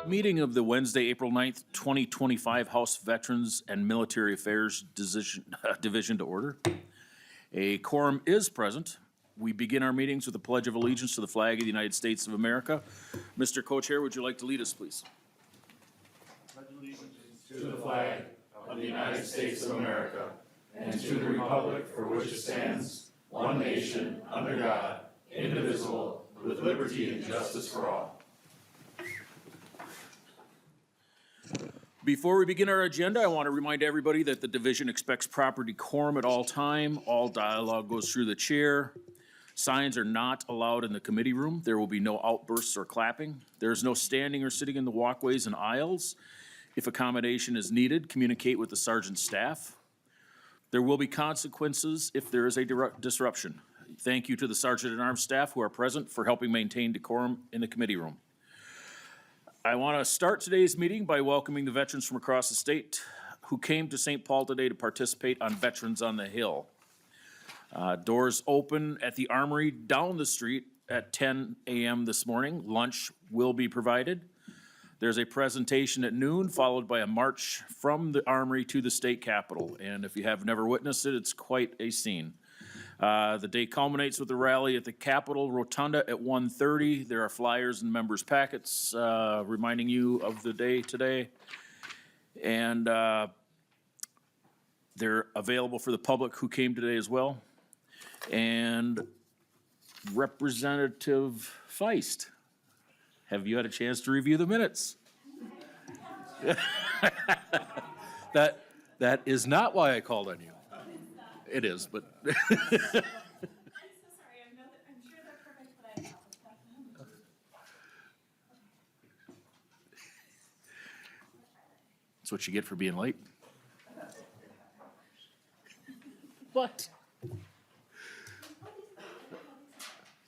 Meeting of the Wednesday, April 9th, 2025 House Veterans and Military Affairs Division to order. A quorum is present. We begin our meetings with a pledge of allegiance to the flag of the United States of America. Mr. Co-Chair, would you like to lead us, please? Pledge allegiance to the flag of the United States of America and to the republic for which it stands, one nation, under God, indivisible, with liberty and justice for all. Before we begin our agenda, I want to remind everybody that the division expects proper decorum at all time. All dialogue goes through the chair. Signs are not allowed in the committee room. There will be no outbursts or clapping. There is no standing or sitting in the walkways and aisles. If accommodation is needed, communicate with the sergeant's staff. There will be consequences if there is a disruption. Thank you to the Sergeant-at-Arms staff who are present for helping maintain decorum in the committee room. I want to start today's meeting by welcoming the veterans from across the state who came to St. Paul today to participate on Veterans on the Hill. Doors open at the Armory down the street at 10 a.m. this morning. Lunch will be provided. There's a presentation at noon, followed by a march from the Armory to the state capitol. And if you have never witnessed it, it's quite a scene. The day culminates with the rally at the Capitol Rotunda at 1:30. There are flyers and members' packets reminding you of the day today. And they're available for the public who came today as well. And Representative Feist, have you had a chance to review the minutes? That is not why I called on you. It is, but. I'm so sorry. I'm sure they're perfect, but I apologize. That's what you get for being late. What?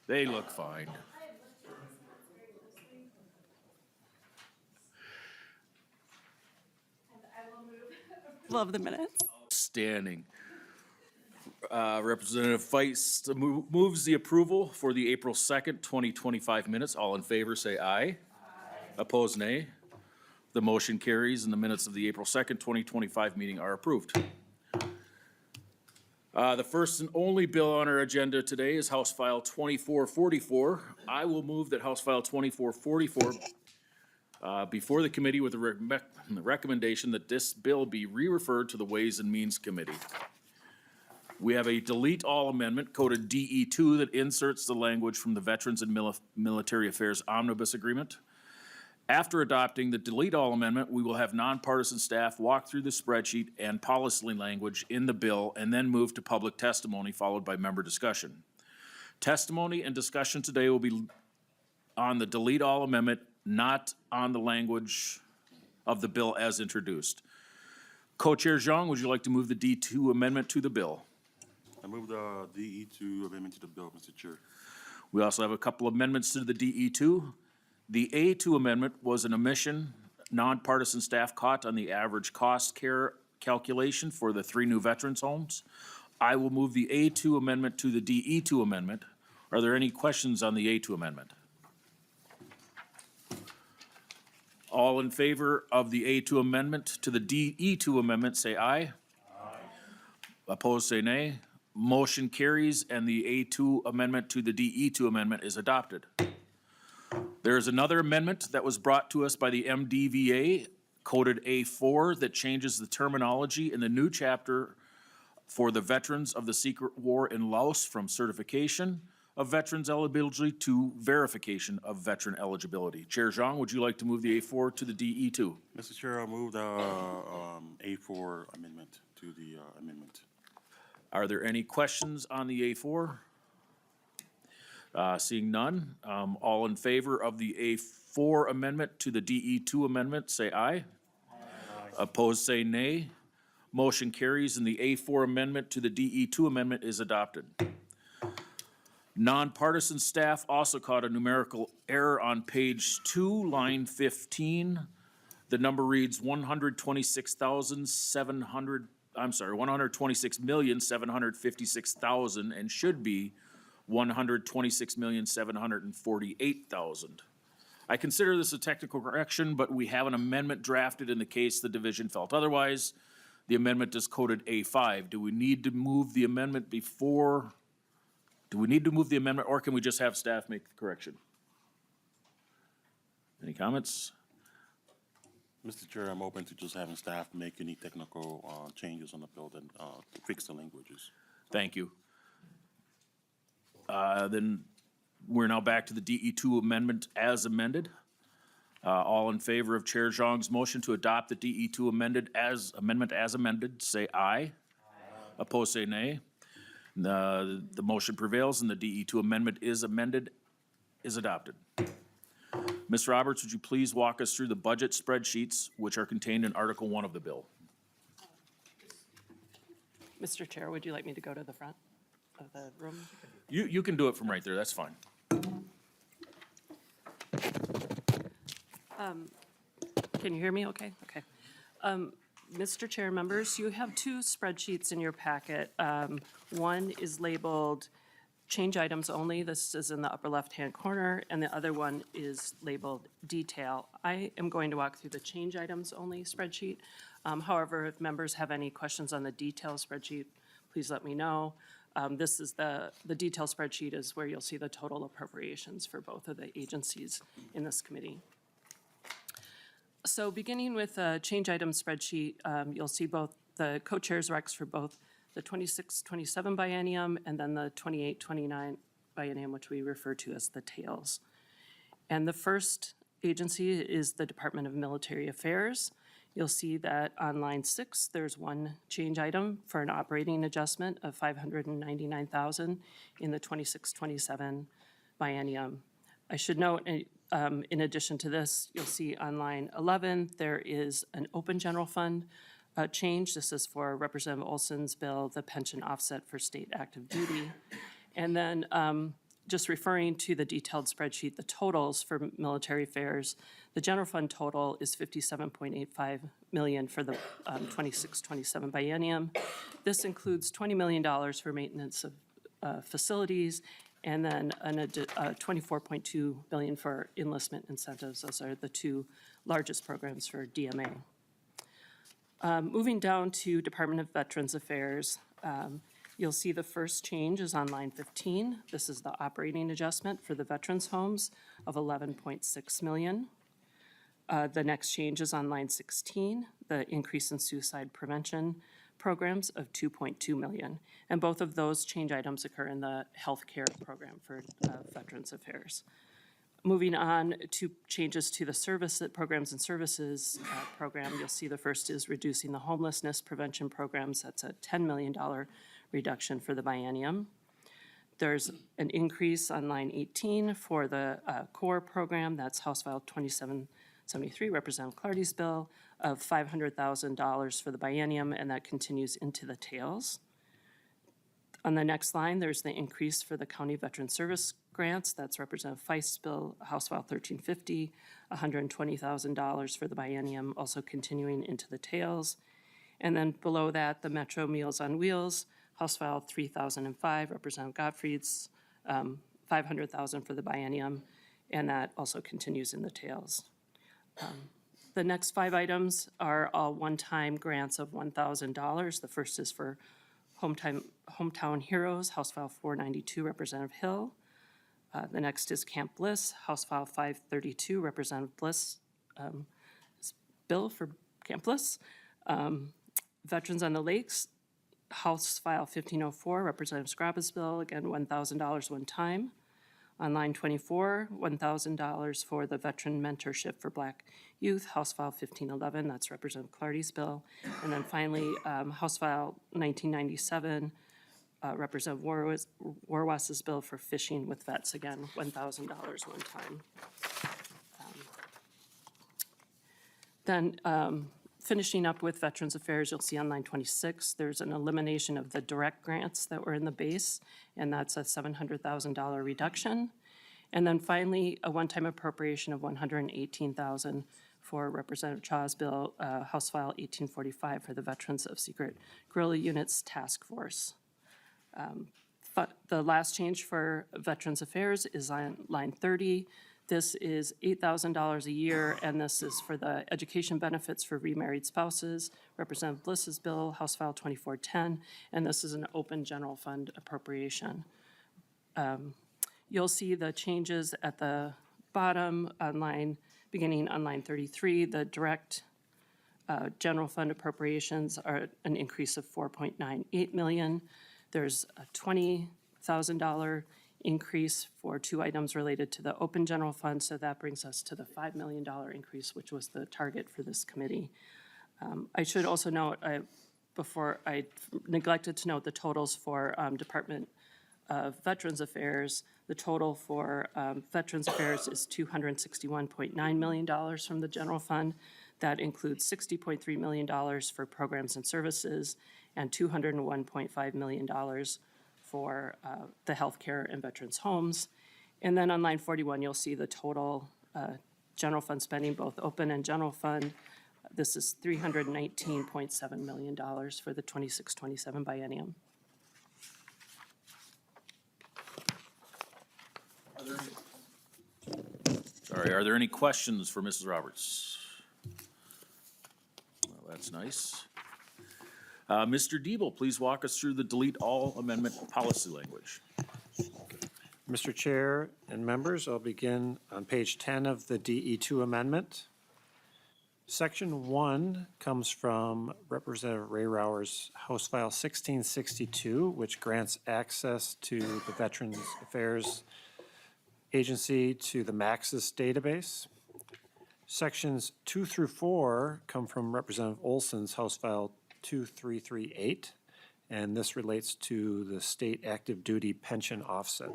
They look fine. Love the minutes. Standing. Representative Feist moves the approval for the April 2nd, 2025 minutes. All in favor, say aye. Aye. Opposed, nay. The motion carries and the minutes of the April 2nd, 2025 meeting are approved. The first and only bill on our agenda today is House File 2444. I will move that House File 2444 before the committee with the recommendation that this bill be re-referred to the Ways and Means Committee. We have a delete all amendment coded DE2 that inserts the language from the Veterans and Military Affairs Omnibus Agreement. After adopting the delete all amendment, we will have nonpartisan staff walk through the spreadsheet and policy language in the bill and then move to public testimony followed by member discussion. Testimony and discussion today will be on the delete all amendment, not on the language of the bill as introduced. Co-Chair Zhang, would you like to move the D2 amendment to the bill? I move the DE2 amendment to the bill, Mr. Chair. We also have a couple amendments to the DE2. The A2 amendment was an omission. Nonpartisan staff caught on the average cost care calculation for the 3 new veterans homes. I will move the A2 amendment to the DE2 amendment. Are there any questions on the A2 amendment? All in favor of the A2 amendment to the DE2 amendment, say aye. Aye. Opposed, say nay. Motion carries and the A2 amendment to the DE2 amendment is adopted. There is another amendment that was brought to us by the MDVA, coded A4, that changes the terminology in the new chapter for the veterans of the secret war in Laos from certification of veterans eligibility to verification of veteran eligibility. Chair Zhang, would you like to move the A4 to the DE2? Mr. Chair, I'll move the A4 amendment to the amendment. Are there any questions on the A4? Seeing none, all in favor of the A4 amendment to the DE2 amendment, say aye. Aye. Opposed, say nay. Motion carries and the A4 amendment to the DE2 amendment is adopted. Nonpartisan staff also caught a numerical error on page 2, line 15. The number reads 126,756,000 and should be 126,748,000. I consider this a technical correction, but we have an amendment drafted in the case the division felt otherwise. The amendment is coded A5. Do we need to move the amendment before? Do we need to move the amendment, or can we just have staff make the correction? Any comments? Mr. Chair, I'm open to just having staff make any technical changes on the bill and fix the languages. Thank you. Then we're now back to the DE2 amendment as amended. All in favor of Chair Zhang's motion to adopt the DE2 amendment as amended, say aye. Opposed, say nay. The motion prevails and the DE2 amendment is adopted. Ms. Roberts, would you please walk us through the budget spreadsheets which are contained in Article 1 of the bill? Mr. Chair, would you like me to go to the front of the room? You can do it from right there, that's fine. Can you hear me okay? Okay. Mr. Chair, members, you have two spreadsheets in your packet. One is labeled change items only. This is in the upper left-hand corner, and the other one is labeled detail. I am going to walk through the change items only spreadsheet. However, if members have any questions on the detail spreadsheet, please let me know. This is the detail spreadsheet is where you'll see the total appropriations for both of the agencies in this committee. So beginning with a change item spreadsheet, you'll see both the co-chairs recs for both the 26-27 biennium and then the 28-29 biennium, which we refer to as the tails. And the first agency is the Department of Military Affairs. You'll see that on line 6, there's one change item for an operating adjustment of $599,000 in the 26-27 biennium. I should note, in addition to this, you'll see on line 11, there is an open general fund change. This is for Representative Olson's bill, the pension offset for state active duty. And then just referring to the detailed spreadsheet, the totals for military affairs, the general fund total is $57.85 million for the 26-27 biennium. This includes $20 million for maintenance of facilities, and then $24.2 billion for enlistment incentives. Those are the two largest programs for DMA. Moving down to Department of Veterans Affairs, you'll see the first change is on line 15. This is the operating adjustment for the veterans' homes of $11.6 million. The next change is on line 16, the increase in suicide prevention programs of $2.2 million. And both of those change items occur in the healthcare program for Veterans Affairs. Moving on to changes to the service programs and services program, you'll see the first is reducing the homelessness prevention programs. That's a $10 million reduction for the biennium. There's an increase on line 18 for the core program. That's House File 2773, Representative Clardy's bill, of $500,000 for the biennium, and that continues into the tails. On the next line, there's the increase for the County Veteran Service grants. That's Representative Feist's bill, House File 1350, $120,000 for the biennium, also continuing into the tails. And then below that, the Metro Meals on Wheels, House File 3005, Representative Gottfried's, $500,000 for the biennium, and that also continues in the tails. The next 5 items are all one-time grants of $1,000. The first is for Hometown Heroes, House File 492, Representative Hill. The next is Camp Bliss, House File 532, Representative Bliss, bill for Camp Bliss. Veterans on the Lakes, House File 1504, Representative Scraba's bill, again, $1,000 one time. On line 24, $1,000 for the Veteran Mentorship for Black Youth, House File 1511, that's Representative Clardy's bill. And then finally, House File 1997, Representative Warwas's bill for fishing with vets, again, $1,000 one time. Then finishing up with Veterans Affairs, you'll see on line 26, there's an elimination of the direct grants that were in the base, and that's a $700,000 reduction. And then finally, a one-time appropriation of $118,000 for Representative Chaw's bill, House File 1845 for the Veterans of Secret Guerrilla Units Task Force. The last change for Veterans Affairs is on line 30. This is $8,000 a year, and this is for the education benefits for remarried spouses. Representative Bliss's bill, House File 2410, and this is an open general fund appropriation. You'll see the changes at the bottom on line, beginning on line 33. The direct general fund appropriations are an increase of $4.98 million. There's a $20,000 increase for two items related to the open general fund, so that brings us to the $5 million increase, which was the target for this committee. I should also note, before I neglected to note the totals for Department of Veterans Affairs. The total for Veterans Affairs is $261.9 million from the general fund. That includes $60.3 million for programs and services and $201.5 million for the healthcare and veterans homes. And then on line 41, you'll see the total general fund spending, both open and general fund. This is $319.7 million for the 26-27 biennium. Sorry, are there any questions for Mrs. Roberts? Well, that's nice. Mr. Diebel, please walk us through the delete all amendment policy language. Mr. Chair and members, I'll begin on page 10 of the DE2 amendment. Section 1 comes from Representative Ray Rauer's House File 1662, which grants access to the Veterans Affairs Agency to the Maxis database. Sections 2 through 4 come from Representative Olson's House File 2338, and this relates to the state active duty pension offset.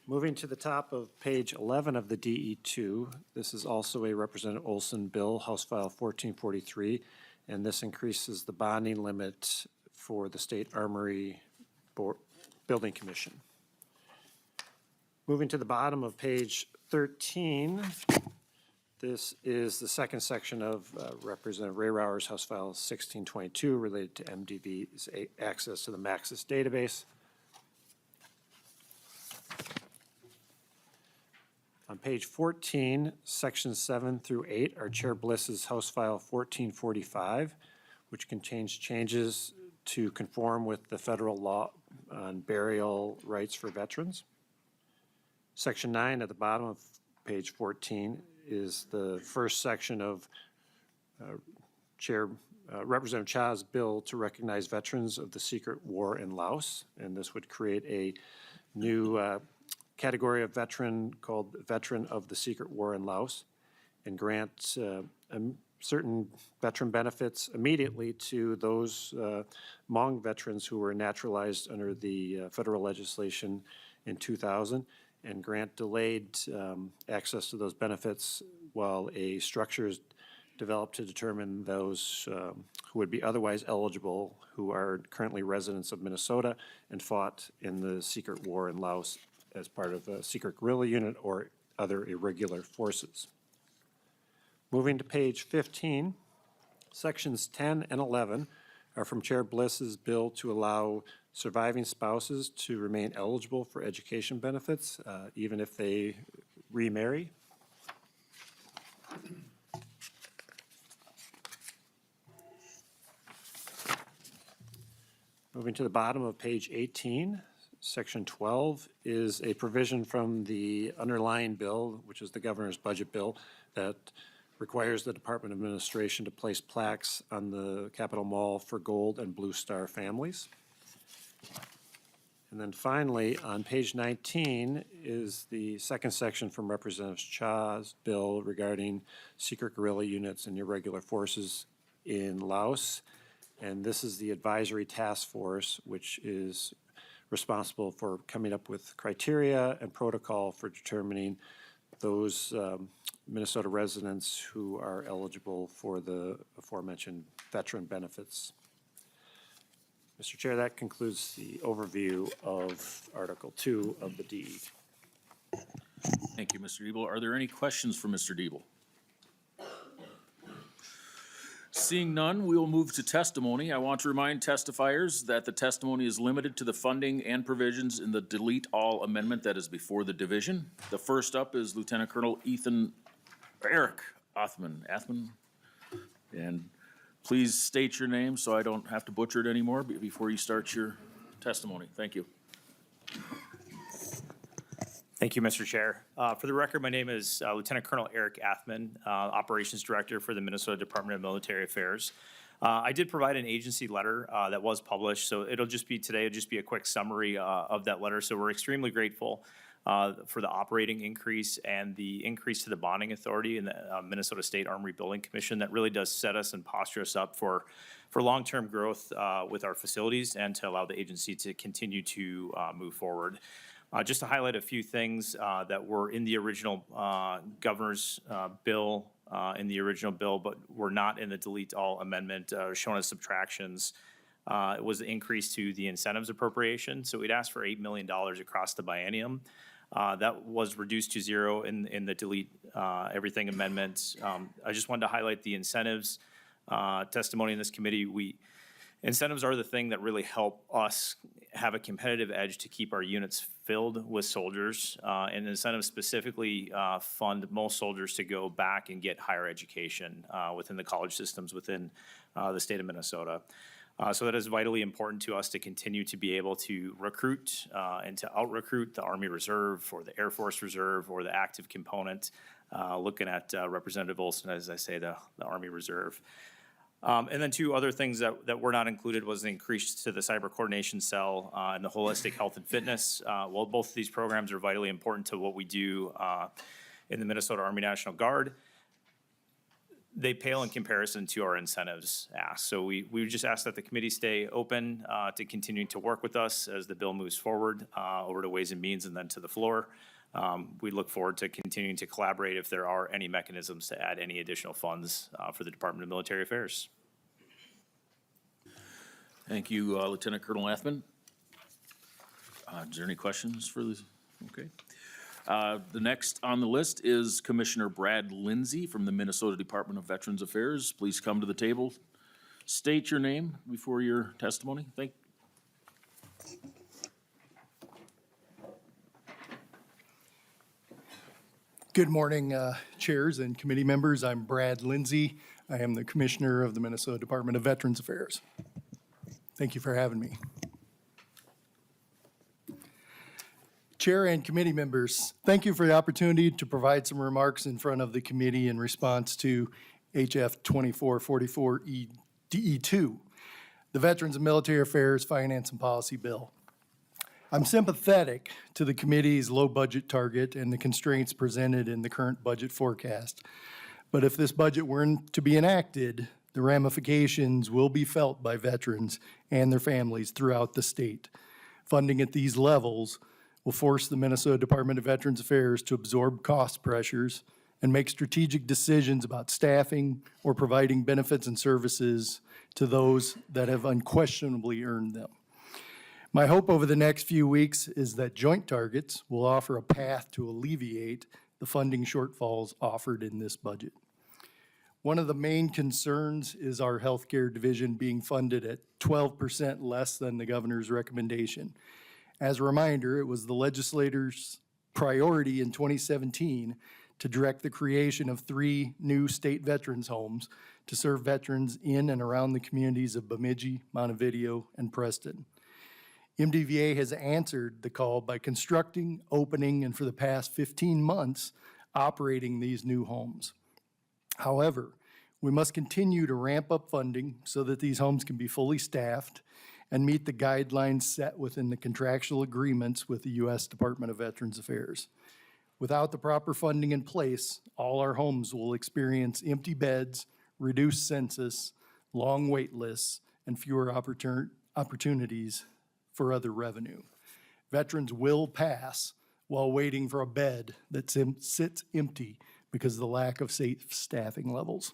Moving to the top of page 11 of the DE2, this is also a Representative Olson bill, House File 1443, and this increases the bonding limit for the State Armory Building Commission. Moving to the bottom of page 13, this is the second section of Representative Ray Rauer's House File 1622 related to MDV's access to the Maxis database. On page 14, sections 7 through 8 are Chair Bliss's House File 1445, which contains changes to conform with the federal law on burial rights for veterans. Section 9 at the bottom of page 14 is the first section of Representative Cha's bill to recognize veterans of the secret war in Laos, and this would create a new category of veteran called Veteran of the Secret War in Laos, and grant certain veteran benefits immediately to those Hmong veterans who were naturalized under the federal legislation in 2000, and grant delayed access to those benefits while a structure is developed to determine those who would be otherwise eligible, who are currently residents of Minnesota and fought in the secret war in Laos as part of a secret guerrilla unit or other irregular forces. Moving to page 15, sections 10 and 11 are from Chair Bliss's bill to allow surviving spouses to remain eligible for education benefits, even if they remarry. Moving to the bottom of page 18, section 12 is a provision from the underlying bill, which is the governor's budget bill, that requires the Department of Administration to place plaques on the Capitol Mall for Gold and Blue Star families. And then finally, on page 19 is the second section from Representative Cha's bill regarding secret guerrilla units and irregular forces in Laos. And this is the advisory task force, which is responsible for coming up with criteria and protocol for determining those Minnesota residents who are eligible for the aforementioned veteran benefits. Mr. Chair, that concludes the overview of Article 2 of the DE. Thank you, Mr. Diebel. Are there any questions for Mr. Diebel? Seeing none, we will move to testimony. I want to remind testifiers that the testimony is limited to the funding and provisions in the delete all amendment that is before the division. The first up is Lieutenant Colonel Eric Athman. And please state your name so I don't have to butcher it anymore before you start your testimony. Thank you. Thank you, Mr. Chair. For the record, my name is Lieutenant Colonel Eric Athman, Operations Director for the Minnesota Department of Military Affairs. I did provide an agency letter that was published, so it'll just be a quick summary of that letter. So we're extremely grateful for the operating increase and the increase to the bonding authority in the Minnesota State Armory Building Commission. That really does set us and posture us up for long-term growth with our facilities and to allow the agency to continue to move forward. Just to highlight a few things that were in the original governor's bill, but were not in the delete all amendment, shown as subtractions. It was the increase to the incentives appropriation. So we'd asked for $8 million across the biennium. That was reduced to zero in the delete everything amendment. I just wanted to highlight the incentives testimony in this committee. Incentives are the thing that really help us have a competitive edge to keep our units filled with soldiers. And incentives specifically fund most soldiers to go back and get higher education within the college systems within the state of Minnesota. So that is vitally important to us to continue to be able to recruit and to out-recruit the Army Reserve or the Air Force Reserve or the active component, looking at Representative Olson, as I say, the Army Reserve. And then two other things that were not included was the increase to the cyber coordination cell and the holistic health and fitness. While both of these programs are vitally important to what we do in the Minnesota Army National Guard, they pale in comparison to our incentives asked. So we just ask that the committee stay open to continuing to work with us as the bill moves forward over to Ways and Means and then to the floor. We look forward to continuing to collaborate if there are any mechanisms to add any additional funds for the Department of Military Affairs. Thank you, Lieutenant Colonel Athman. Is there any questions for this? Okay. The next on the list is Commissioner Brad Lindsay from the Minnesota Department of Veterans Affairs. Please come to the table. State your name before your testimony. Good morning, chairs and committee members. I'm Brad Lindsay. I am the Commissioner of the Minnesota Department of Veterans Affairs. Thank you for having me. Chair and committee members, thank you for the opportunity to provide some remarks in front of the committee in response to HF 2444 DE2, the Veterans and Military Affairs Finance and Policy Bill. I'm sympathetic to the committee's low budget target and the constraints presented in the current budget forecast. But if this budget weren't to be enacted, the ramifications will be felt by veterans and their families throughout the state. Funding at these levels will force the Minnesota Department of Veterans Affairs to absorb cost pressures and make strategic decisions about staffing or providing benefits and services to those that have unquestionably earned them. My hope over the next few weeks is that joint targets will offer a path to alleviate the funding shortfalls offered in this budget. One of the main concerns is our healthcare division being funded at 12% less than the governor's recommendation. As a reminder, it was the legislators' priority in 2017 to direct the creation of 3 new state veterans homes to serve veterans in and around the communities of Bemidji, Montevideo, and Preston. MDVA has answered the call by constructing, opening, and for the past 15 months, operating these new homes. However, we must continue to ramp up funding so that these homes can be fully staffed and meet the guidelines set within the contractual agreements with the U.S. Department of Veterans Affairs. Without the proper funding in place, all our homes will experience empty beds, reduced census, long wait lists, and fewer opportunities for other revenue. Veterans will pass while waiting for a bed that sits empty because of the lack of safe staffing levels.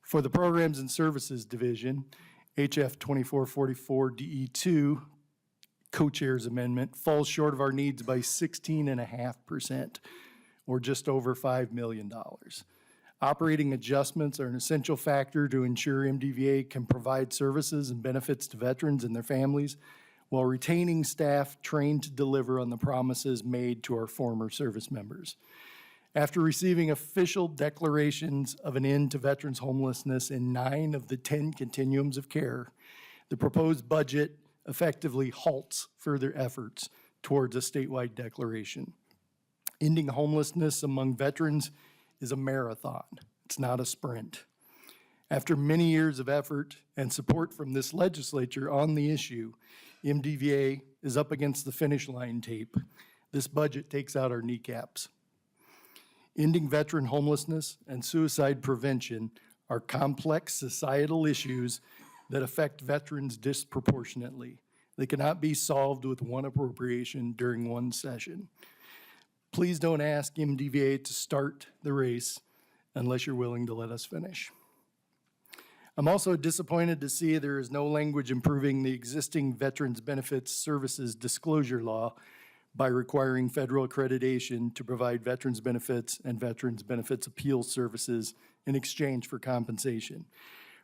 For the Programs and Services Division, HF 2444 DE2 co-chair's amendment falls short of our needs by 16.5%, or just over $5 million. Operating adjustments are an essential factor to ensure MDVA can provide services and benefits to veterans and their families while retaining staff trained to deliver on the promises made to our former service members. After receiving official declarations of an end to veterans homelessness in 9 of the 10 continuums of care, the proposed budget effectively halts further efforts towards a statewide declaration. Ending homelessness among veterans is a marathon. It's not a sprint. After many years of effort and support from this legislature on the issue, MDVA is up against the finish line tape. This budget takes out our kneecaps. Ending veteran homelessness and suicide prevention are complex societal issues that affect veterans disproportionately. They cannot be solved with one appropriation during one session. Please don't ask MDVA to start the race unless you're willing to let us finish. I'm also disappointed to see there is no language improving the existing Veterans Benefits Services disclosure law by requiring federal accreditation to provide veterans benefits and veterans benefits appeal services in exchange for compensation.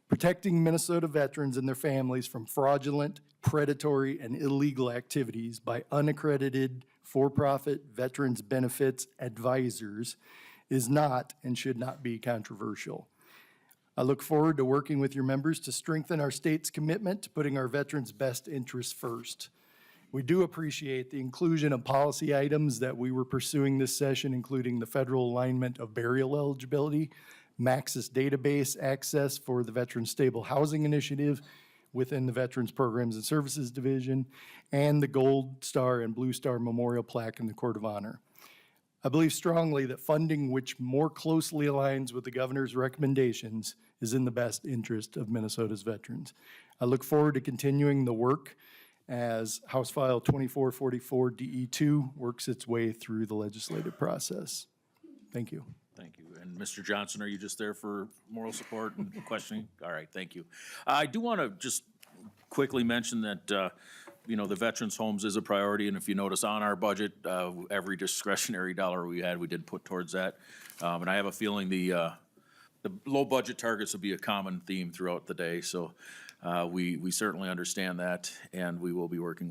Protecting Minnesota veterans and their families from fraudulent, predatory, and illegal activities by unaccredited for-profit veterans benefits advisors is not and should not be controversial. I look forward to working with your members to strengthen our state's commitment to putting our veterans' best interests first. We do appreciate the inclusion of policy items that we were pursuing this session, including the federal alignment of burial eligibility, Maxis database access for the Veteran Stable Housing Initiative within the Veterans Programs and Services Division, and the Gold Star and Blue Star Memorial Plaque in the Court of Honor. I believe strongly that funding which more closely aligns with the governor's recommendations is in the best interest of Minnesota's veterans. I look forward to continuing the work as House File 2444 DE2 works its way through the legislative process. Thank you. Thank you. And Mr. Johnson, are you just there for moral support and questioning? All right, thank you. I do want to just quickly mention that, you know, the veterans' homes is a priority, and if you notice on our budget, every discretionary dollar we had, we did put towards that. And I have a feeling the low budget targets will be a common theme throughout the day, so we certainly understand that, and we will be working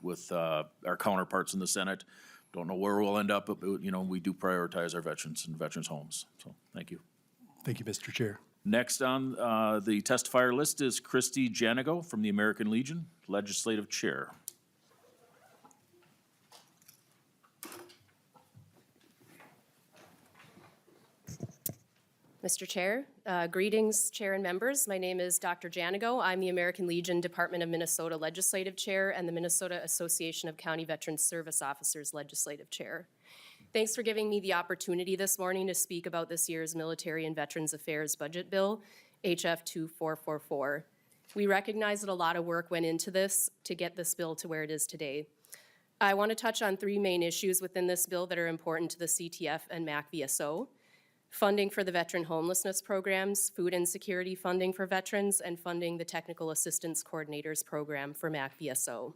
with our counterparts in the Senate. Don't know where we'll end up, but, you know, we do prioritize our veterans and veterans' homes, so thank you. Thank you, Mr. Chair. Next on the testifier list is Christy Janigo from the American Legion, Legislative Chair. Mr. Chair, greetings, Chair and members. My name is Dr. Janigo. I'm the American Legion Department of Minnesota Legislative Chair and the Minnesota Association of County Veterans Service Officers Legislative Chair. Thanks for giving me the opportunity this morning to speak about this year's Military and Veterans Affairs Budget Bill, HF 2444. We recognize that a lot of work went into this to get this bill to where it is today. I want to touch on 3 main issues within this bill that are important to the CTF and MAC-VSO. Funding for the veteran homelessness programs, food insecurity funding for veterans, and funding the Technical Assistance Coordinators Program for MAC-VSO.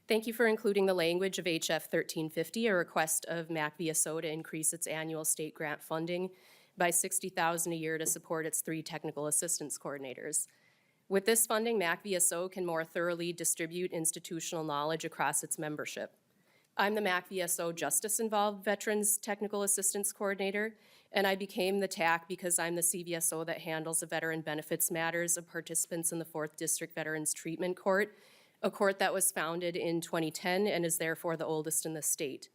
Thank you for including the language of HF 1350, a request of MAC-VSO to increase its annual state grant funding by $60,000 a year to support its 3 technical assistance coordinators. With this funding, MAC-VSO can more thoroughly distribute institutional knowledge across its membership. I'm the MAC-VSO Justice-Involved Veterans Technical Assistance Coordinator, and I became the TAC because I'm the CVSO that handles the veteran benefits matters of participants in the 4th District Veterans Treatment Court, a court that was founded in 2010 and is therefore the oldest in the state.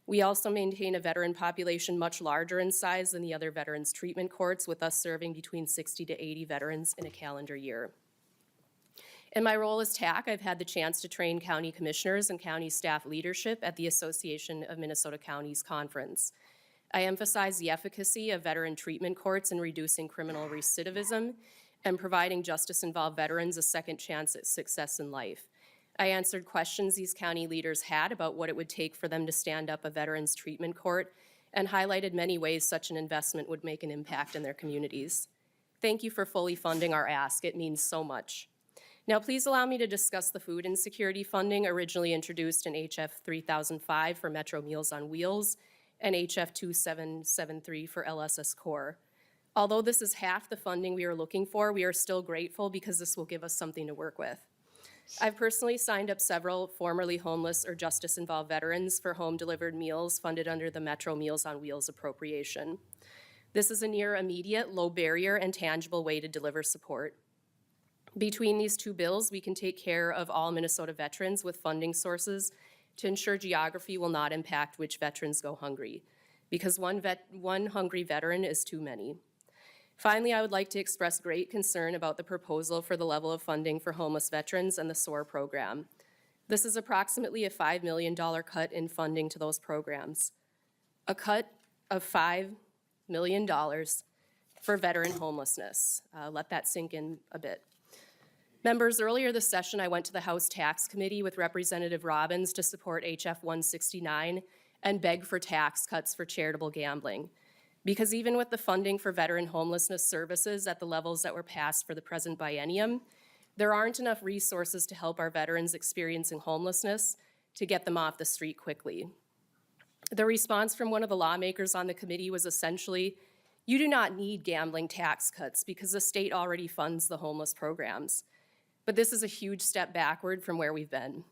We also maintain a veteran population much larger in size than the other veterans treatment courts, with us serving between 60 to 80 veterans in a calendar year. In my role as TAC, I've had the chance to train county commissioners and county staff leadership at the Association of Minnesota Counties Conference. I emphasize the efficacy of veteran treatment courts in reducing criminal recidivism and providing justice-involved veterans a second chance at success in life. I answered questions these county leaders had about what it would take for them to stand up a veterans treatment court and highlighted many ways such an investment would make an impact in their communities. Thank you for fully funding our ask. It means so much. Now, please allow me to discuss the food insecurity funding originally introduced in HF 3005 for Metro Meals on Wheels and HF 2773 for LSS Core. Although this is half the funding we are looking for, we are still grateful because this will give us something to work with. I've personally signed up several formerly homeless or justice-involved veterans for home-delivered meals funded under the Metro Meals on Wheels appropriation. This is a near immediate, low barrier, and tangible way to deliver support. Between these two bills, we can take care of all Minnesota veterans with funding sources to ensure geography will not impact which veterans go hungry, because one hungry veteran is too many. Finally, I would like to express great concern about the proposal for the level of funding for homeless veterans and the SOAR program. This is approximately a $5 million cut in funding to those programs. A cut of $5 million for veteran homelessness. Let that sink in a bit. Members, earlier this session, I went to the House Tax Committee with Representative Robbins to support HF 169 and beg for tax cuts for charitable gambling. Because even with the funding for veteran homelessness services at the levels that were passed for the present biennium, there aren't enough resources to help our veterans experiencing homelessness to get them off the street quickly. The response from one of the lawmakers on the committee was essentially, you do not need gambling tax cuts because the state already funds the homeless programs. But this is a huge step backward from where we've been.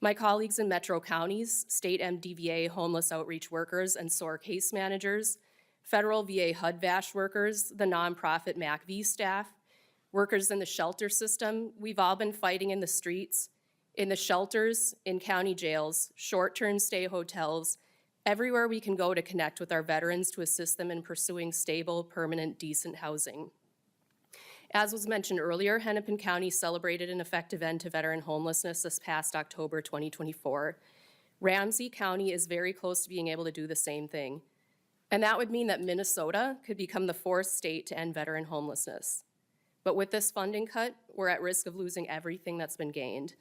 My colleagues in metro counties, state MDVA homeless outreach workers and SOAR case managers, federal VA HUD-VASH workers, the nonprofit MACV staff, workers in the shelter system, we've all been fighting in the streets, in the shelters, in county jails, short-term stay hotels, everywhere we can go to connect with our veterans to assist them in pursuing stable, permanent, decent housing. As was mentioned earlier, Hennepin County celebrated an effective end to veteran homelessness this past October 2024. Ramsey County is very close to being able to do the same thing. And that would mean that Minnesota could become the 4th state to end veteran homelessness. But with this funding cut, we're at risk of losing everything that's been gained.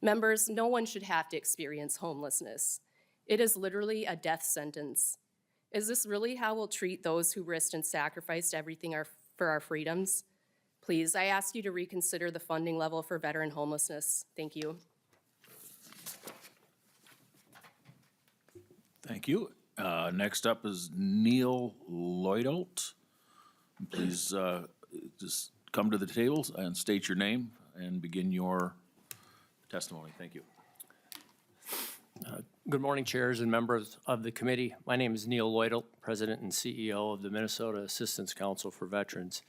Members, no one should have to experience homelessness. It is literally a death sentence. Is this really how we'll treat those who risked and sacrificed everything for our freedoms? Please, I ask you to reconsider the funding level for veteran homelessness. Thank you. Thank you. Next up is Neil Lloydolt. Please just come to the table and state your name and begin your testimony. Thank you. Good morning, chairs and members of the committee. My name is Neil Lloydolt, President and CEO of the Minnesota Assistance Council for Veterans.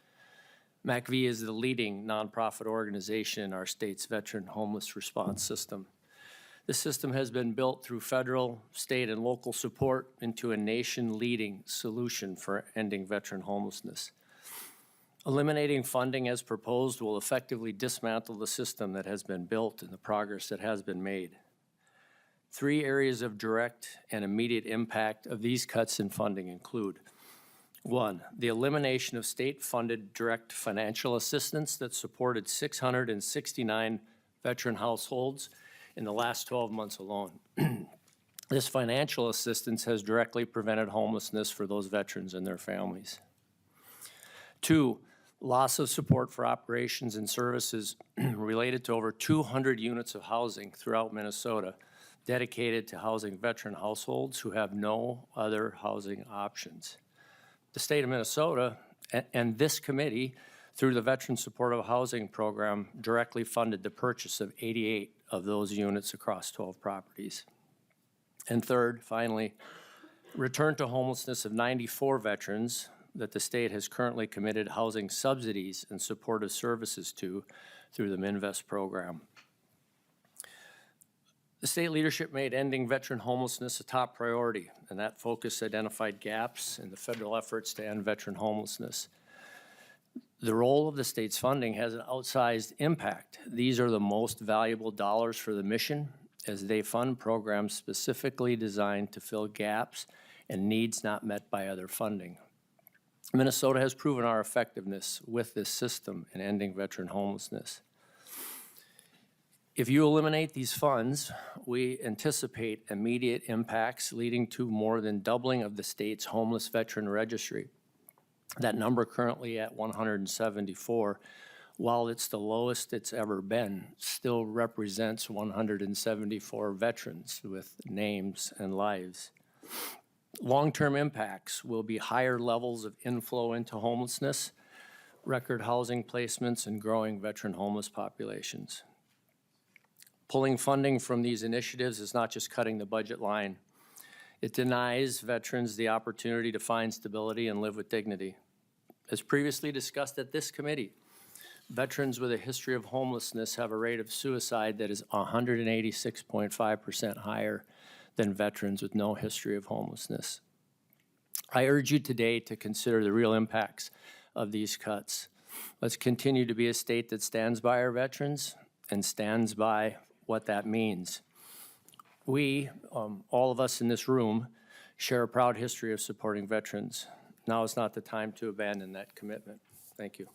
MACV is the leading nonprofit organization in our state's veteran homeless response system. The system has been built through federal, state, and local support into a nation-leading solution for ending veteran homelessness. Eliminating funding as proposed will effectively dismantle the system that has been built and the progress that has been made. 3 areas of direct and immediate impact of these cuts in funding include: 1, the elimination of state-funded direct financial assistance that supported 669 veteran households in the last 12 months alone. This financial assistance has directly prevented homelessness for those veterans and their families. 2, loss of support for operations and services related to over 200 units of housing throughout Minnesota dedicated to housing veteran households who have no other housing options. The state of Minnesota and this committee, through the Veteran Supportive Housing Program, directly funded the purchase of 88 of those units across 12 properties. And third, finally, return to homelessness of 94 veterans that the state has currently committed housing subsidies and supportive services to through the MinVest program. The state leadership made ending veteran homelessness a top priority, and that focus identified gaps in the federal efforts to end veteran homelessness. The role of the state's funding has an outsized impact. These are the most valuable dollars for the mission as they fund programs specifically designed to fill gaps and needs not met by other funding. Minnesota has proven our effectiveness with this system in ending veteran homelessness. If you eliminate these funds, we anticipate immediate impacts leading to more than doubling of the state's homeless veteran registry. That number currently at 174, while it's the lowest it's ever been, still represents 174 veterans with names and lives. Long-term impacts will be higher levels of inflow into homelessness, record housing placements, and growing veteran homeless populations. Pulling funding from these initiatives is not just cutting the budget line. It denies veterans the opportunity to find stability and live with dignity. As previously discussed at this committee, veterans with a history of homelessness have a rate of suicide that is 186.5% higher than veterans with no history of homelessness. I urge you today to consider the real impacts of these cuts. Let's continue to be a state that stands by our veterans and stands by what that means. We, all of us in this room, share a proud history of supporting veterans. Now is not the time to abandon that commitment. Thank you.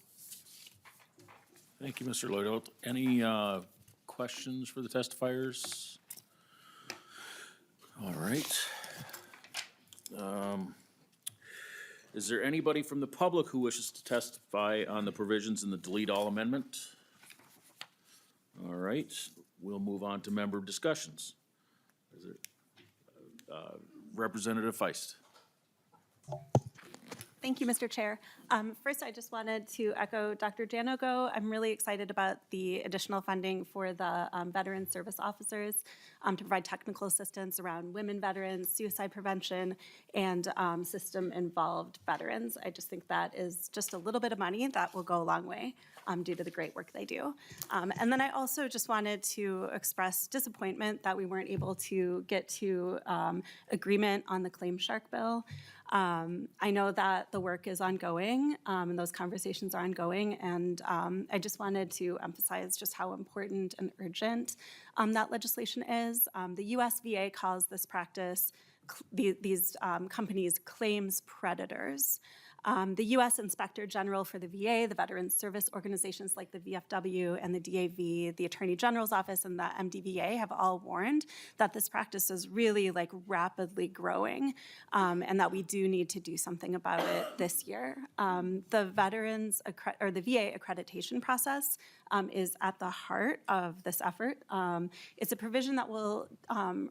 Thank you, Mr. Lloyd. Any questions for the testifiers? All right. Is there anybody from the public who wishes to testify on the provisions in the delete all amendment? All right, we'll move on to member discussions. Is there, Representative Feist. Thank you, Mr. Chair. First, I just wanted to echo Dr. Janogo. I'm really excited about the additional funding for the veteran service officers to provide technical assistance around women veterans, suicide prevention, and system-involved veterans. I just think that is just a little bit of money that will go a long way due to the great work they do. And then I also just wanted to express disappointment that we weren't able to get to agreement on the Claim Shark bill. I know that the work is ongoing, and those conversations are ongoing, and I just wanted to emphasize just how important and urgent that legislation is. The US VA calls this practice, these companies, claims predators. The U.S. Inspector General for the VA, the veteran service organizations like the VFW and the DAV, the Attorney General's Office and the MDVA have all warned that this practice is really like rapidly growing and that we do need to do something about it this year. The the VA accreditation process is at the heart of this effort. It's a provision that will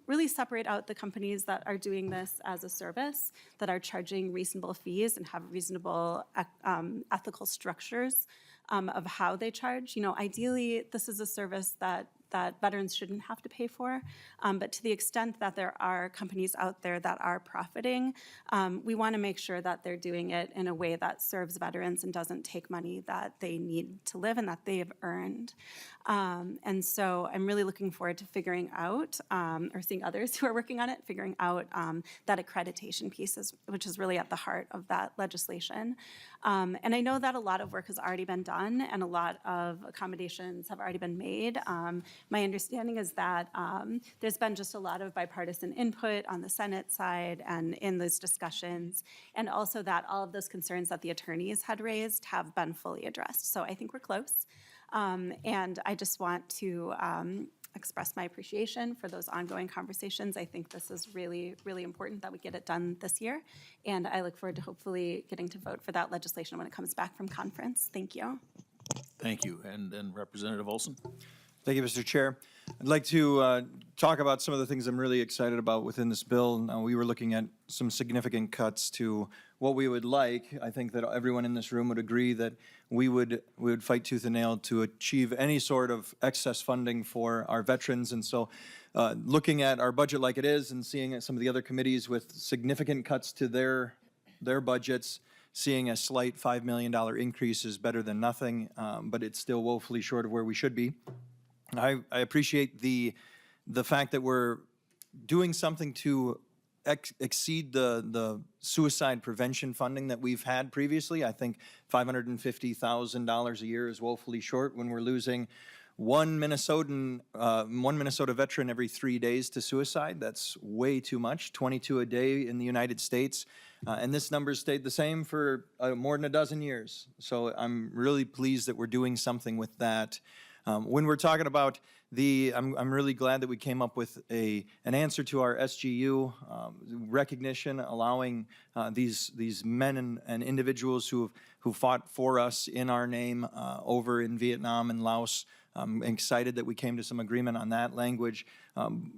really separate out the companies that are doing this as a service, that are charging reasonable fees and have reasonable ethical structures of how they charge. You know, ideally, this is a service that veterans shouldn't have to pay for, but to the extent that there are companies out there that are profiting, we want to make sure that they're doing it in a way that serves veterans and doesn't take money that they need to live and that they have earned. And so I'm really looking forward to figuring out, or seeing others who are working on it, figuring out that accreditation piece, which is really at the heart of that legislation. And I know that a lot of work has already been done and a lot of accommodations have already been made. My understanding is that there's been just a lot of bipartisan input on the Senate side and in those discussions, and also that all of those concerns that the attorneys had raised have been fully addressed. So I think we're close. And I just want to express my appreciation for those ongoing conversations. I think this is really, really important that we get it done this year. And I look forward to hopefully getting to vote for that legislation when it comes back from conference. Thank you. Thank you. And then Representative Olson. Thank you, Mr. Chair. I'd like to talk about some of the things I'm really excited about within this bill. Now, we were looking at some significant cuts to what we would like. I think that everyone in this room would agree that we would fight tooth and nail to achieve any sort of excess funding for our veterans. And so looking at our budget like it is and seeing some of the other committees with significant cuts to their budgets, seeing a slight $5 million increase is better than nothing, but it's still woefully short of where we should be. I appreciate the fact that we're doing something to exceed the suicide prevention funding that we've had previously. I think $550,000 a year is woefully short when we're losing one Minnesota veteran every 3 days to suicide. That's way too much, 22 a day in the United States. And this number stayed the same for more than a dozen years. So I'm really pleased that we're doing something with that. When we're talking about I'm really glad that we came up with an answer to our SGU recognition, allowing these men and individuals who fought for us in our name over in Vietnam and Laos. I'm excited that we came to some agreement on that language.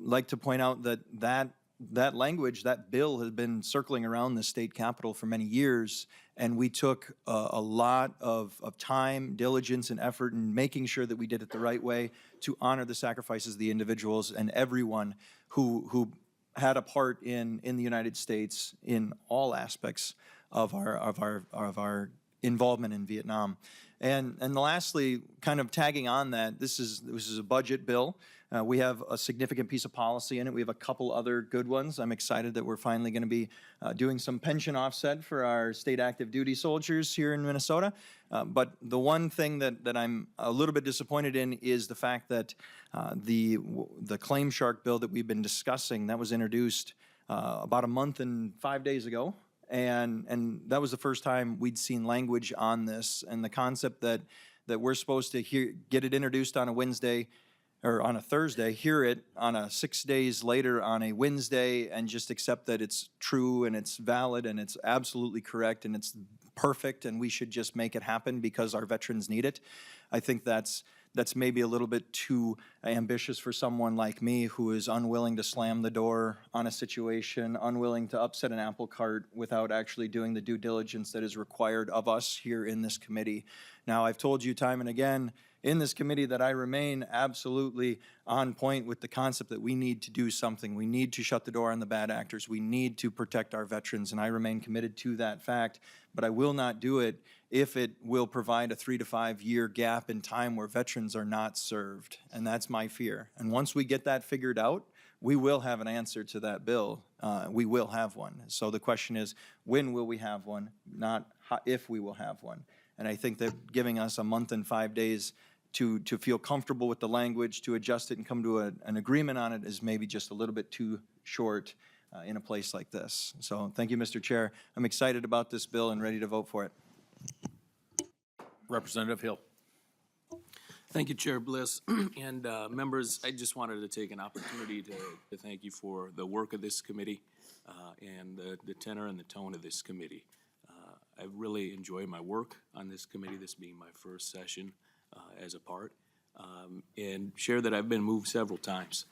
Like to point out that that language, that bill has been circling around the state capitol for many years, and we took a lot of time, diligence, and effort in making sure that we did it the right way to honor the sacrifices of the individuals and everyone who had a part in the United States in all aspects of our involvement in Vietnam. And lastly, kind of tagging on that, this is a budget bill. We have a significant piece of policy in it. We have a couple other good ones. I'm excited that we're finally going to be doing some pension offset for our state active duty soldiers here in Minnesota. But the one thing that I'm a little bit disappointed in is the fact that the Claim Shark bill that we've been discussing, that was introduced about a month and 5 days ago. And that was the first time we'd seen language on this, and the concept that we're supposed to get it introduced on a Wednesday or on a Thursday, hear it on 6 days later on a Wednesday, and just accept that it's true and it's valid and it's absolutely correct and it's perfect and we should just make it happen because our veterans need it. I think that's maybe a little bit too ambitious for someone like me who is unwilling to slam the door on a situation, unwilling to upset an apple cart without actually doing the due diligence that is required of us here in this committee. Now, I've told you time and again in this committee that I remain absolutely on point with the concept that we need to do something. We need to shut the door on the bad actors. We need to protect our veterans, and I remain committed to that fact. But I will not do it if it will provide a 3 to 5 year gap in time where veterans are not served. And that's my fear. And once we get that figured out, we will have an answer to that bill. We will have one. So the question is, when will we have one, not if we will have one. And I think that giving us a month and 5 days to feel comfortable with the language, to adjust it and come to an agreement on it is maybe just a little bit too short in a place like this. So thank you, Mr. Chair. I'm excited about this bill and ready to vote for it. Representative Hill. Thank you, Chair Bliss. And members, I just wanted to take an opportunity to thank you for the work of this committee and the tenor and the tone of this committee. I really enjoy my work on this committee, this being my first session as a part, and share that I've been moved several times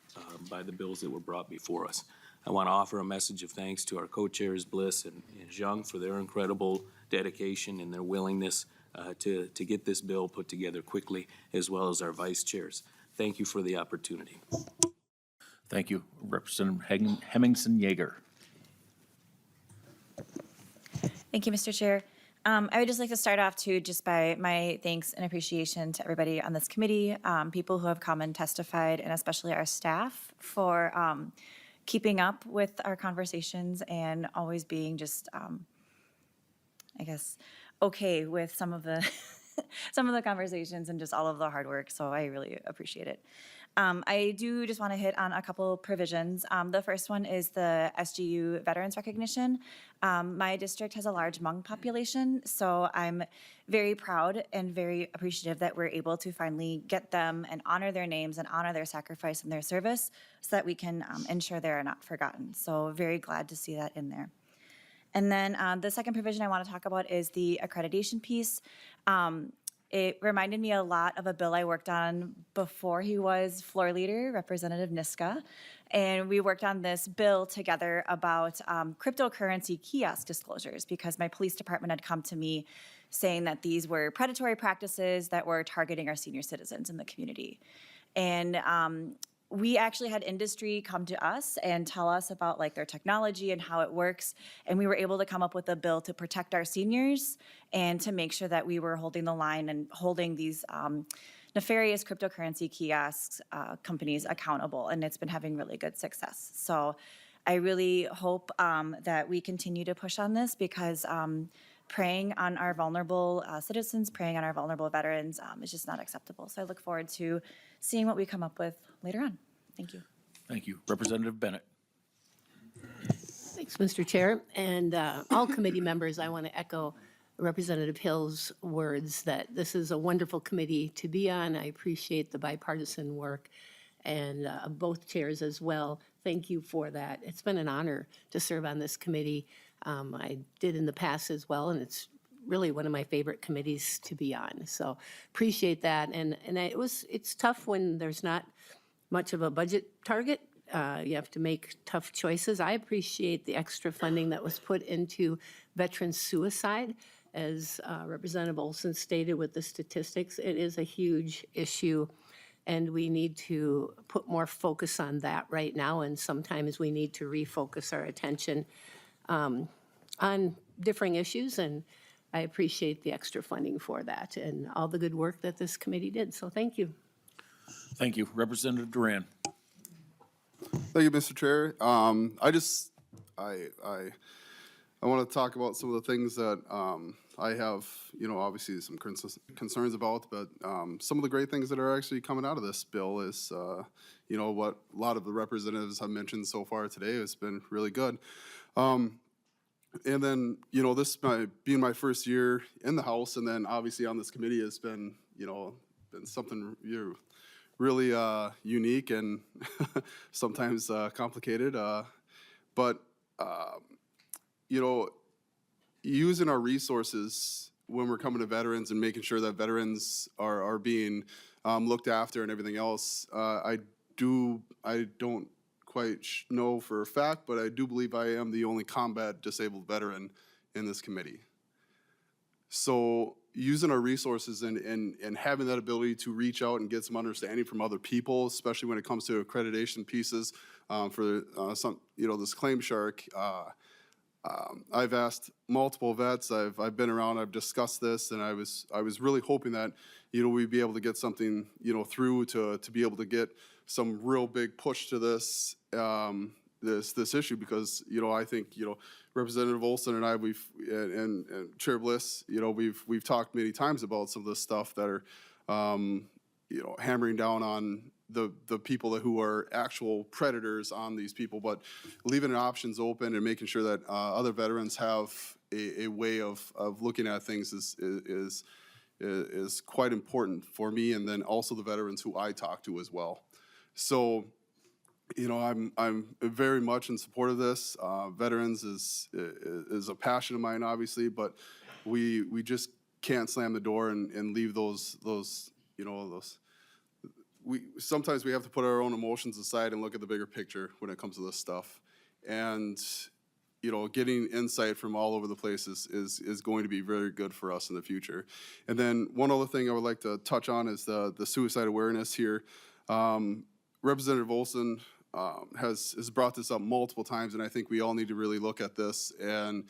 by the bills that were brought before us. I want to offer a message of thanks to our co-chairs, Bliss and Zhang, for their incredible dedication and their willingness to get this bill put together quickly, as well as our vice chairs. Thank you for the opportunity. Thank you. Representative Hemmingson Yeager. Thank you, Mr. Chair. I would just like to start off too just by my thanks and appreciation to everybody on this committee, people who have come and testified, and especially our staff for keeping up with our conversations and always being just, I guess, okay with some of the some of the conversations and just all of the hard work. So I really appreciate it. I do just want to hit on a couple provisions. The first one is the SGU veterans recognition. My district has a large Hmong population, so I'm very proud and very appreciative that we're able to finally get them and honor their names and honor their sacrifice and their service so that we can ensure they are not forgotten. So very glad to see that in there. And then the second provision I want to talk about is the accreditation piece. It reminded me a lot of a bill I worked on before he was floor leader, Representative Niska. And we worked on this bill together about cryptocurrency kiosk disclosures because my police department had come to me saying that these were predatory practices that were targeting our senior citizens in the community. And we actually had industry come to us and tell us about like their technology and how it works. And we were able to come up with a bill to protect our seniors and to make sure that we were holding the line and holding these nefarious cryptocurrency kiosks companies accountable. And it's been having really good success. So I really hope that we continue to push on this because preying on our vulnerable citizens, preying on our vulnerable veterans is just not acceptable. So I look forward to seeing what we come up with later on. Thank you. Thank you. Representative Bennett. Thanks, Mr. Chair. And all committee members, I want to echo Representative Hill's words that this is a wonderful committee to be on. I appreciate the bipartisan work and both chairs as well. Thank you for that. It's been an honor to serve on this committee. I did in the past as well, and it's really one of my favorite committees to be on. So appreciate that. And it's tough when there's not much of a budget target you have to make tough choices. I appreciate the extra funding that was put into veteran suicide. As Representative Olson stated with the statistics, it is a huge issue, and we need to put more focus on that right now, and sometimes we need to refocus our attention on differing issues, and I appreciate the extra funding for that and all the good work that this committee did, so thank you. Thank you. Representative Duran. Thank you, Mr. Chair. I want to talk about some of the things that I have, obviously some concerns about, but some of the great things that are actually coming out of this bill is, what a lot of the representatives have mentioned so far today has been really good. And then, this being my first year in the House, and then obviously on this committee has been, been something really unique and sometimes complicated. But using our resources when we're coming to veterans and making sure that veterans are being looked after and everything else, I don't quite know for a fact, but I do believe I am the only combat disabled veteran in this committee. So using our resources and having that ability to reach out and get some understanding from other people, especially when it comes to accreditation pieces for this Claim Shark. I've asked multiple vets. I've been around. I've discussed this, and I was really hoping that we'd be able to get something through to be able to get some real big push to this this issue, because I think Representative Olson and I and Chair Bliss we've talked many times about some of this stuff that are hammering down on the people who are actual predators on these people, but leaving options open and making sure that other veterans have a way of looking at things is quite important for me, and then also the veterans who I talk to as well. So, I'm very much in support of this. Veterans is a passion of mine, obviously, but we just can't slam the door and leave those. Sometimes we have to put our own emotions aside and look at the bigger picture when it comes to this stuff. And, getting insight from all over the place is going to be very good for us in the future. And then one other thing I would like to touch on is the suicide awareness here. Representative Olson has brought this up multiple times, and I think we all need to really look at this and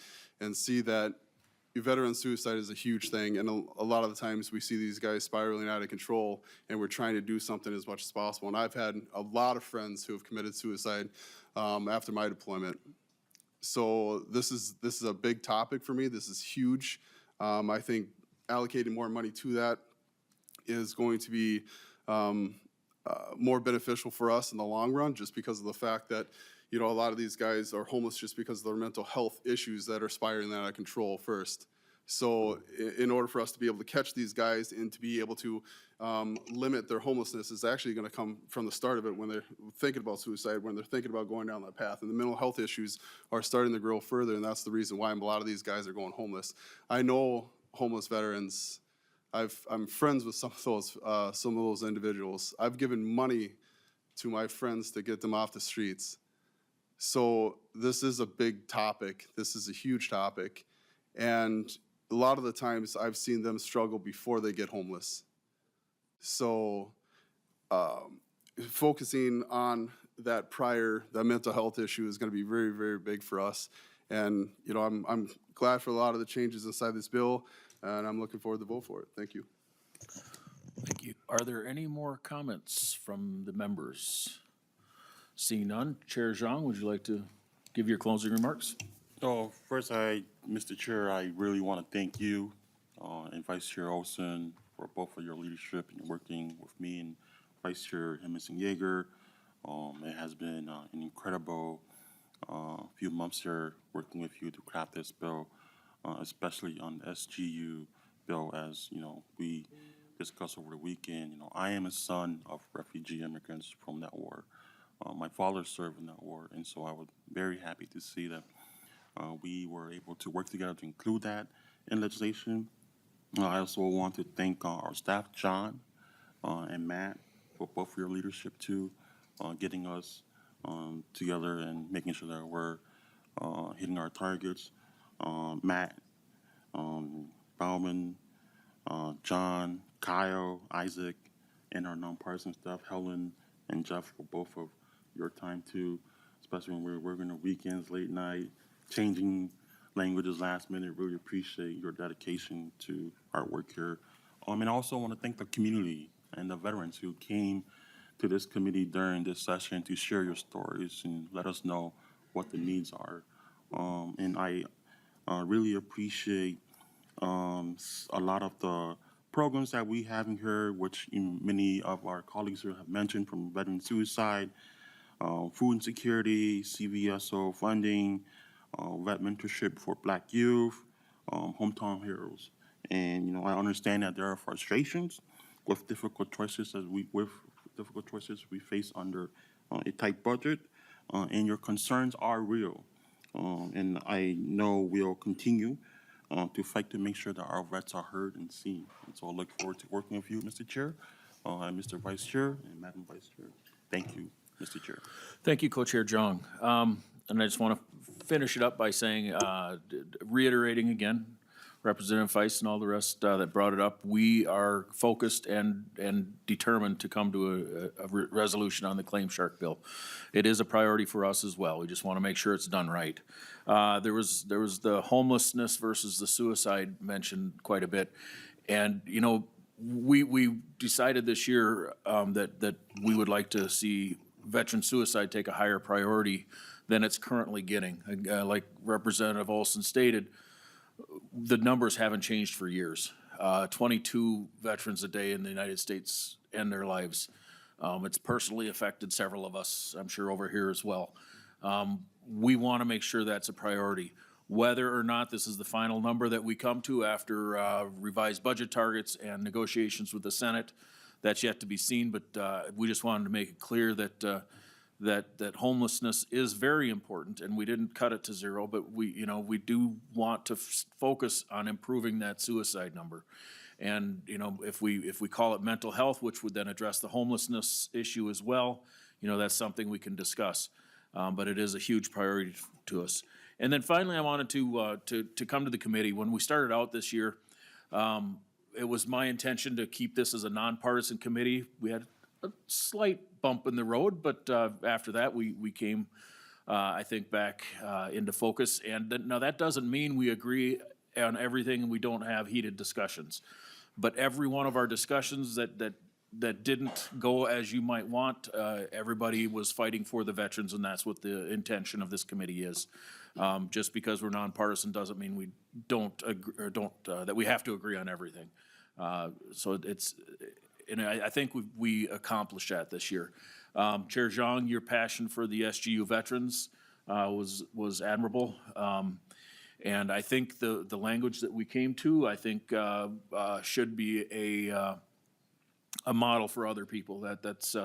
see that veteran suicide is a huge thing, and a lot of the times we see these guys spiraling out of control, and we're trying to do something as much as possible. And I've had a lot of friends who have committed suicide after my deployment. So this is a big topic for me. This is huge. I think allocating more money to that is going to be more beneficial for us in the long run, just because of the fact that a lot of these guys are homeless just because of their mental health issues that are spiraling out of control first. So in order for us to be able to catch these guys and to be able to limit their homelessness is actually going to come from the start of it, when they're thinking about suicide, when they're thinking about going down that path. And the mental health issues are starting to grow further, and that's the reason why a lot of these guys are going homeless. I know homeless veterans. I'm friends with some of those individuals. I've given money to my friends to get them off the streets. So this is a big topic. This is a huge topic. And a lot of the times I've seen them struggle before they get homeless. So focusing on that mental health issue is going to be very, very big for us. And, I'm glad for a lot of the changes inside this bill, and I'm looking forward to vote for it. Thank you. Thank you. Are there any more comments from the members? Seeing none, Chair Zhang, would you like to give your closing remarks? So first, Mr. Chair, I really want to thank you and Vice Chair Olson for both of your leadership and working with me and Vice Chair Emerson Yeager. It has been an incredible few months here working with you to craft this bill, especially on the SGU bill. As we discussed over the weekend, I am a son of refugee immigrants from that war. My father served in that war, and so I was very happy to see that we were able to work together to include that in legislation. I also want to thank our staff, John and Matt, for both of your leadership too, getting us together and making sure that we're hitting our targets. Matt, Bauman, John, Kyle, Isaac, and our nonpartisan staff, Helen and Jeff, for both of your time too, especially when we're working the weekends, late night, changing languages last minute. Really appreciate your dedication to our work here. And I also want to thank the community and the veterans who came to this committee during this session to share your stories and let us know what the needs are. And I really appreciate a lot of the programs that we have in here, which many of our colleagues here have mentioned, from veteran suicide, food insecurity, CVSO funding, vet mentorship for Black youth, hometown heroes. And, you know, I understand that there are frustrations with difficult choices we face under a tight budget, and your concerns are real. And I know we'll continue to fight to make sure that our vets are heard and seen. And so I look forward to working with you, Mr. Chair, and Mr. Vice Chair, and Madam Vice Chair. Thank you, Mr. Chair. Thank you, Co-Chair Jung. And I just want to finish it up by saying, reiterating again, Representative Feist and all the rest that brought it up, we are focused and determined to come to a resolution on the Claim Shark bill. It is a priority for us as well. We just want to make sure it's done right. There was the homelessness versus the suicide mentioned quite a bit. And, you know, we decided this year that we would like to see veteran suicide take a higher priority than it's currently getting. Like Representative Olson stated, the numbers haven't changed for years. 22 veterans a day in the United States end their lives. It's personally affected several of us, I'm sure, over here as well. We want to make sure that's a priority. Whether or not this is the final number that we come to after revised budget targets and negotiations with the Senate, that's yet to be seen, but we just wanted to make it clear that that homelessness is very important, and we didn't cut it to zero, but we do want to focus on improving that suicide number. And, you know, if we call it mental health, which would then address the homelessness issue as well, you know, that's something we can discuss. But it is a huge priority to us. And then finally, I wanted to come to the committee. When we started out this year, it was my intention to keep this as a nonpartisan committee. We had a slight bump in the road, but after that, we came, I think, back into focus. And now that doesn't mean we agree on everything and we don't have heated discussions. But every one of our discussions that didn't go as you might want, everybody was fighting for the veterans, and that's what the intention of this committee is. Just because we're nonpartisan doesn't mean we don't agree, or that we have to agree on everything. So it's. And I think we accomplished that this year. Chair Zhang, your passion for the SGU veterans was admirable. And I think the language that we came to, I think, should be a model for other people. That's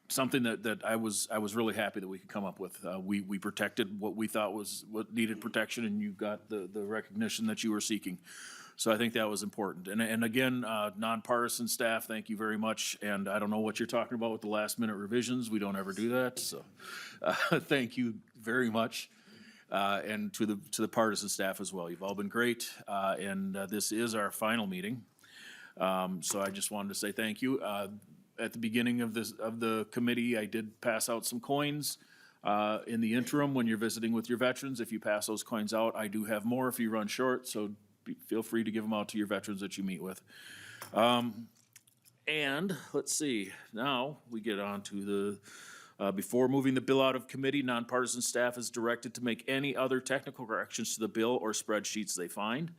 something that I was really happy that we could come up with. We protected what we thought was what needed protection, and you got the recognition that you were seeking. So I think that was important. And again, nonpartisan staff, thank you very much. And I don't know what you're talking about with the last minute revisions. We don't ever do that. So thank you very much. And to the partisan staff as well. You've all been great. And this is our final meeting. So I just wanted to say thank you. At the beginning of the committee, I did pass out some coins. In the interim, when you're visiting with your veterans, if you pass those coins out, I do have more if you run short. So feel free to give them out to your veterans that you meet with. And let's see, now we get on to before moving the bill out of committee, nonpartisan staff is directed to make any other technical corrections to the bill or spreadsheets they find.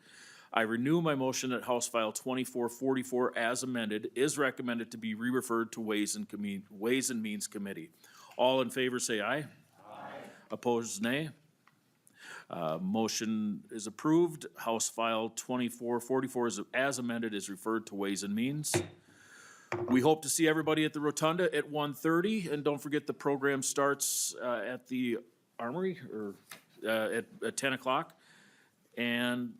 I renew my motion that House File 2444 as amended is recommended to be re-referred to Ways and Means Committee. All in favor say aye. Aye. Opposed, nay. Motion is approved. House File 2444 as amended is referred to Ways and Means. We hope to see everybody at the Rotunda at 1:30, and don't forget the program starts at the Armory or at 10 o'clock. And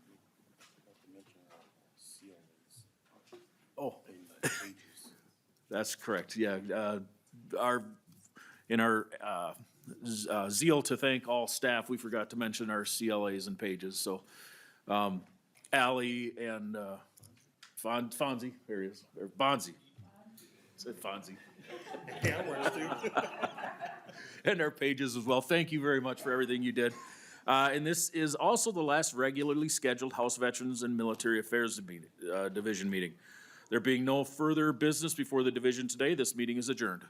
that's correct. Yeah, In our zeal to thank all staff, we forgot to mention our CLAs and pages, so Ally and Fonzie, there he is, or Bonzie. Said Fonzie. And our pages as well. Thank you very much for everything you did. And this is also the last regularly scheduled House Veterans and Military Affairs Division meeting. There being no further business before the division today, this meeting is adjourned.